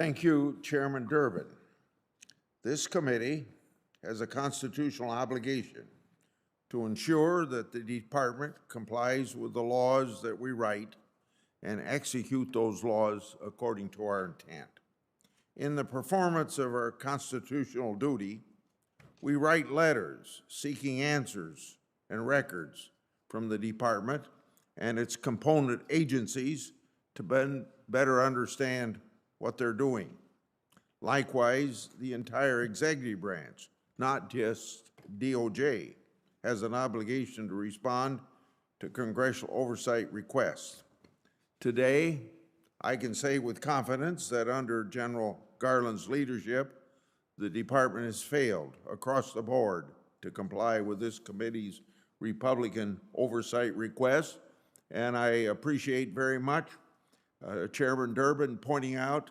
Thank you, Chairman Durbin. This committee has a constitutional obligation to ensure that the department complies with the laws that we write and execute those laws according to our intent. In the performance of our constitutional duty, we write letters seeking answers and records from the department and its component agencies to better understand what they're doing. Likewise, the entire executive branch, not just DOJ, has an obligation to respond to congressional oversight requests. Today, I can say with confidence that under General Garland's leadership, the department has failed across the board to comply with this committee's Republican oversight request, and I appreciate very much Chairman Durbin pointing out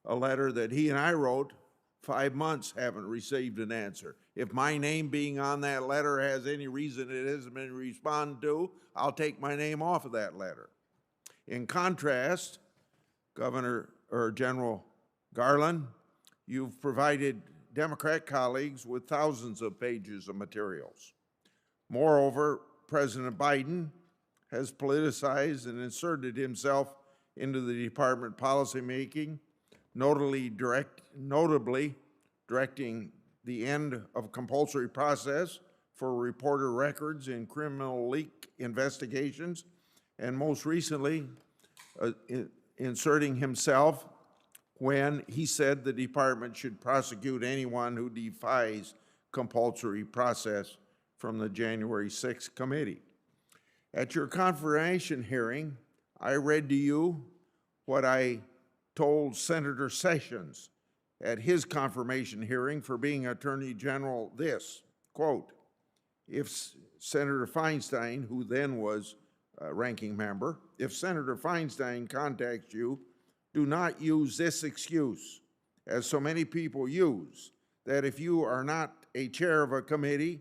a letter that he and I wrote. 5 months haven't received an answer. If my name being on that letter has any reason it hasn't been responded to, I'll take my name off of that letter. In contrast, General Garland, you've provided Democrat colleagues with thousands of pages of materials. Moreover, President Biden has politicized and inserted himself into the department policymaking, notably directing the end of compulsory process for reporter records in criminal leak investigations, and most recently, inserting himself when he said the department should prosecute anyone who defies compulsory process from the January 6th committee. At your confirmation hearing, I read to you what I told Senator Sessions at his confirmation hearing for being Attorney General this, quote, if Senator Feinstein, who then was ranking member, if Senator Feinstein contacts you, do not use this excuse, as so many people use, that if you are not a chair of a committee,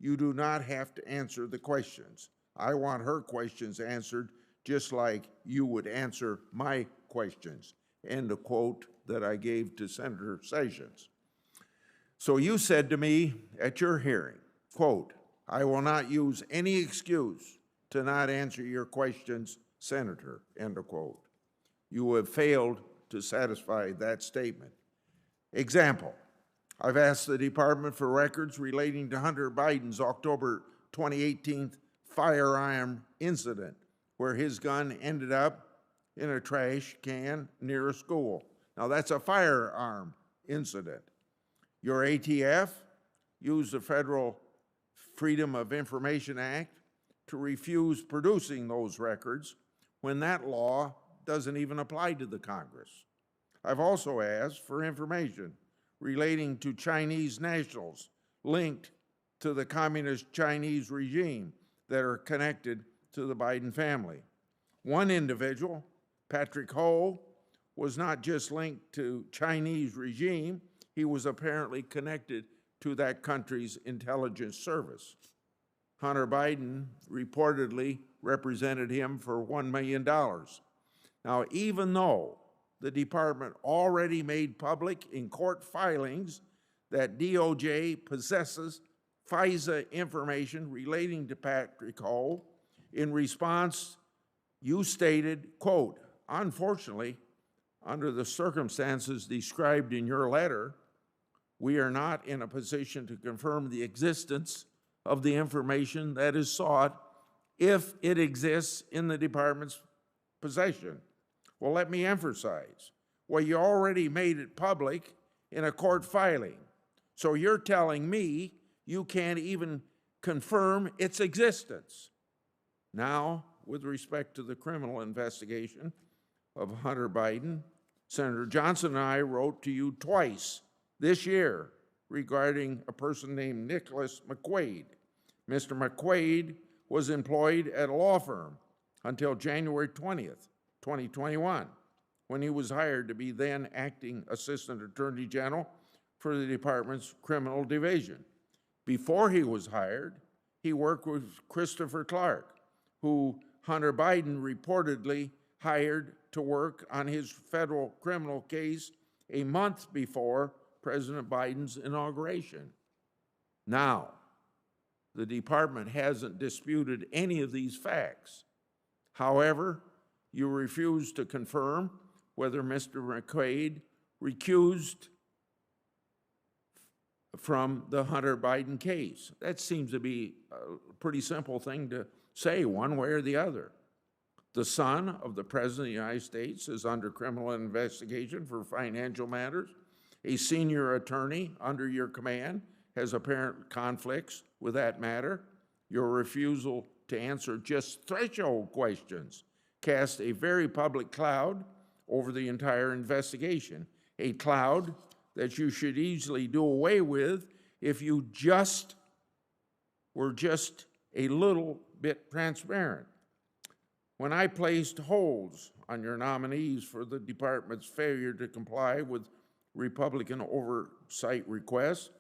you do not have to answer the questions. I want her questions answered just like you would answer my questions. End of quote that I gave to Senator Sessions. So you said to me at your hearing, quote, I will not use any excuse to not answer your questions, Senator, end of quote. You have failed to satisfy that statement. Example, I've asked the Department for records relating to Hunter Biden's October 2018 firearm incident, where his gun ended up in a trash can near a school. Now that's a firearm incident. Your ATF used the Federal Freedom of Information Act to refuse producing those records when that law doesn't even apply to the Congress. I've also asked for information relating to Chinese nationals linked to the communist Chinese regime that are connected to the Biden family. One individual, Patrick Ho, was not just linked to Chinese regime, he was apparently connected to that country's intelligence service. Hunter Biden reportedly represented him for $1 million. Now, even though the department already made public in court filings that DOJ possesses FISA information relating to Patrick Ho, in response, you stated, quote, unfortunately, under the circumstances described in your letter, we are not in a position to confirm the existence of the information that is sought if it exists in the department's possession. Well, let me emphasize, well, you already made it public in a court filing. So you're telling me you can't even confirm its existence. Now, with respect to the criminal investigation of Hunter Biden, Senator Johnson and I wrote to you twice this year regarding a person named Nicholas McQuaid. Mr. McQuaid was employed at a law firm until January 20th, 2021, when he was hired to be then acting Assistant Attorney General for the department's criminal division. Before he was hired, he worked with Christopher Clark, who Hunter Biden reportedly hired to work on his federal criminal case a month before President Biden's inauguration. Now, the department hasn't disputed any of these facts. However, you refuse to confirm whether Mr. McQuaid recused from the Hunter Biden case. That seems to be a pretty simple thing to say, one way or the other. The son of the President of the United States is under criminal investigation for financial matters. A senior attorney under your command has apparent conflicts with that matter. Your refusal to answer just threshold questions cast a very public cloud over the entire investigation, a cloud that you should easily do away with if you were just a little bit transparent. When I placed holds on your nominees for the department's failure to comply with Republican oversight requests,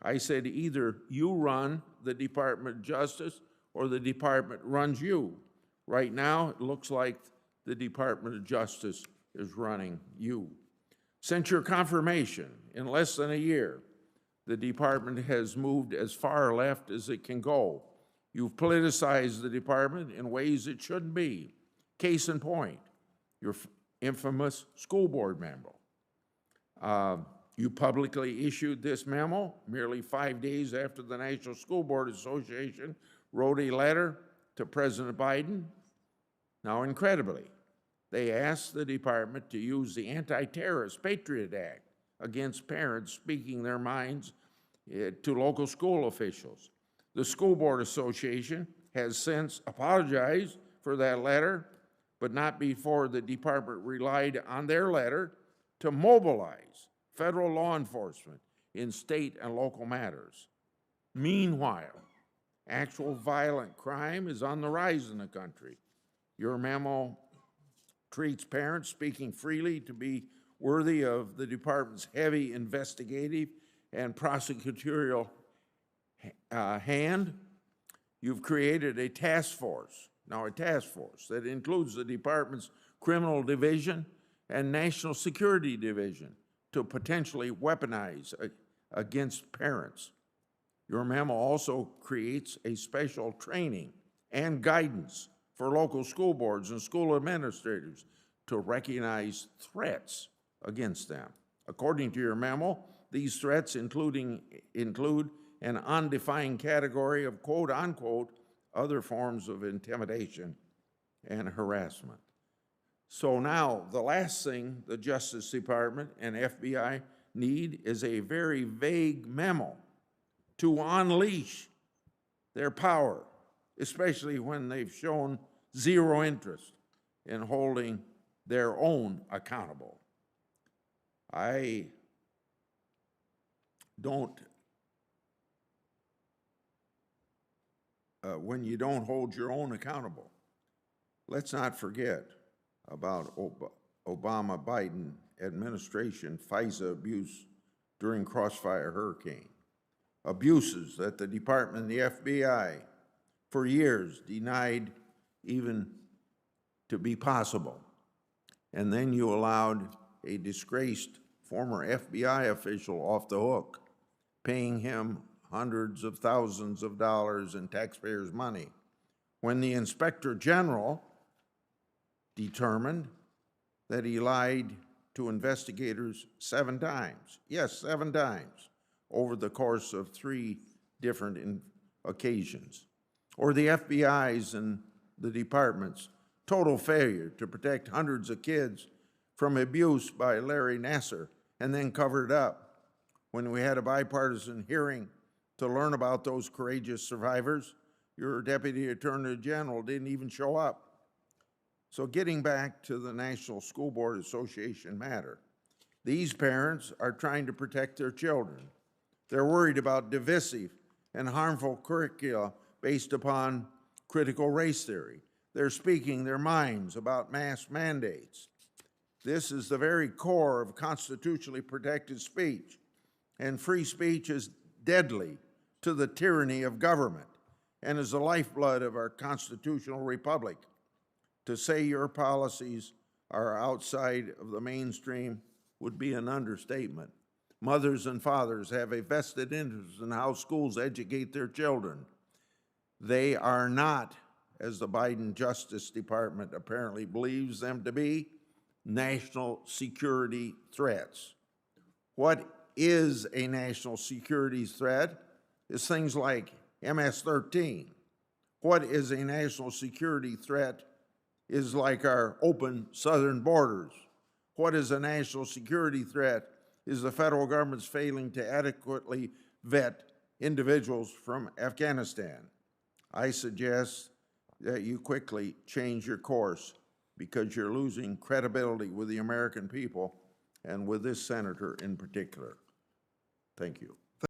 I said either you run the Department of Justice or the department runs you. Right now, it looks like the Department of Justice is running you. Since your confirmation, in less than a year, the department has moved as far left as it can go. You've politicized the department in ways it shouldn't be. Case in point, your infamous school board memo. You publicly issued this memo merely 5 days after the National School Board Association wrote a letter to President Biden. Now, incredibly, they asked the department to use the Anti-Terrorist Patriot Act against parents speaking their minds to local school officials. The School Board Association has since apologized for that letter, but not before the department relied on their letter to mobilize federal law enforcement in state and local matters. Meanwhile, actual violent crime is on the rise in the country. Your memo treats parents speaking freely to be worthy of the department's heavy investigative and prosecutorial hand. You've created a task force, that includes the department's criminal division and national security division to potentially weaponize against parents. Your memo also creates a special training and guidance for local school boards and school administrators to recognize threats against them. According to your memo, these threats include an undefined category of quote-unquote other forms of intimidation and harassment. So now, the last thing the Justice Department and FBI need is a very vague memo to unleash their power, especially when they've shown zero interest in holding their own accountable. I don't, when you don't hold your own accountable, let's not forget about Obama-Biden administration FISA abuse during Crossfire Hurricane. Abuses that the department and the FBI for years denied even to be possible. And then you allowed a disgraced former FBI official off the hook, paying him hundreds of thousands of dollars in taxpayers' money, when the Inspector General determined that he lied to investigators 7 times. Yes, 7 times over the course of 3 different occasions. Or the FBI's and the department's total failure to protect hundreds of kids from abuse by Larry Nassar and then covered it up. When we had a bipartisan hearing to learn about those courageous survivors, your Deputy Attorney General didn't even show up. So getting back to the National School Board Association matter, these parents are trying to protect their children. They're worried about divisive and harmful curricula based upon critical race theory. They're speaking their minds about mass mandates. This is the very core of constitutionally protected speech, and free speech is deadly to the tyranny of government and is the lifeblood of our constitutional republic. To say your policies are outside of the mainstream would be an understatement. Mothers and fathers have a vested interest in how schools educate their children. They are not, as the Biden Justice Department apparently believes them to be, national security threats. What is a national security threat is things like MS-13. What is a national security threat is like our open southern borders. What is a national security threat is the federal government's failing to adequately vet individuals from Afghanistan. I suggest that you quickly change your course because you're losing credibility with the American people and with this senator in particular. Thank you.